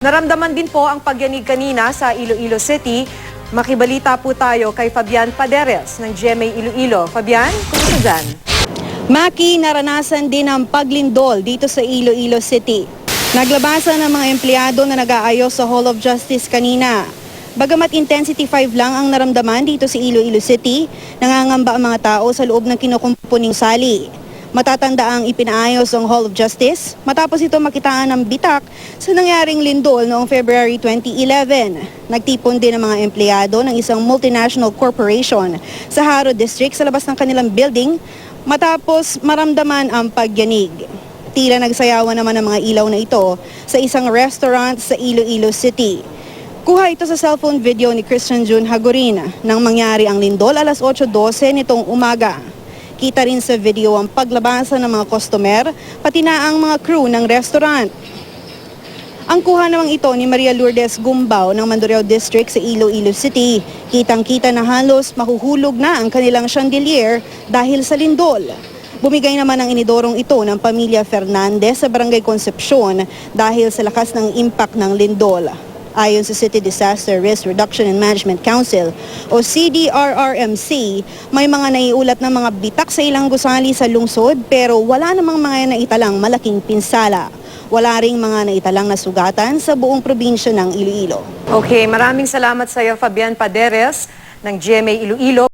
Naramdaman din po ang pagyanig kanina sa Iloilo City. Makibalita po tayo kay Fabian Paderes ng GMA Iloilo. Fabian, kumusta dyan? Maki, naranasan din ang paglindol dito sa Iloilo City. Naglabasan ng mga empleyado na nag-aayos sa Hall of Justice kanina. Bagamat intensity 5 lang ang naramdaman dito sa Iloilo City, nangangamba ang mga tao sa loob ng kinukumpuning sali. Matatanda ang ipinaayos ang Hall of Justice matapos ito makitaan ng bitak sa nangyaring lindol noong February 2011. Nagtipon din ang mga empleyado ng isang multinational corporation sa Haro District sa labas ng kanilang building matapos maramdaman ang pagyanig. Tila nagsayawan naman ang mga ilaw na ito sa isang restaurant sa Iloilo City. Kuha ito sa cellphone video ni Christian June Hagorin nang mangyari ang lindol alas 8:12 nitong umaga. Kita rin sa video ang paglabasan ng mga customer, pati na ang mga crew ng restaurant. Ang kuha namang ito ni Maria Lourdes Gumbao ng Mandurriao District sa Iloilo City. Kitang-kita na halos mahuhulog na ang kanilang chandelier dahil sa lindol. Bumigay naman ang inidorong ito ng pamilya Fernandez sa Barangay Concepcion dahil sa lakas ng impact ng lindol. Ayon sa City Disaster Risk Reduction and Management Council o CDRRMC, may mga naiulat na mga bitak sa ilang gusali sa lungsod pero wala namang mga naitalang malaking pinsala. Wala ring mga naitalang nasugatan sa buong probinsya ng Iloilo. Okay, maraming salamat sa iyo Fabian Paderes ng GMA Iloilo.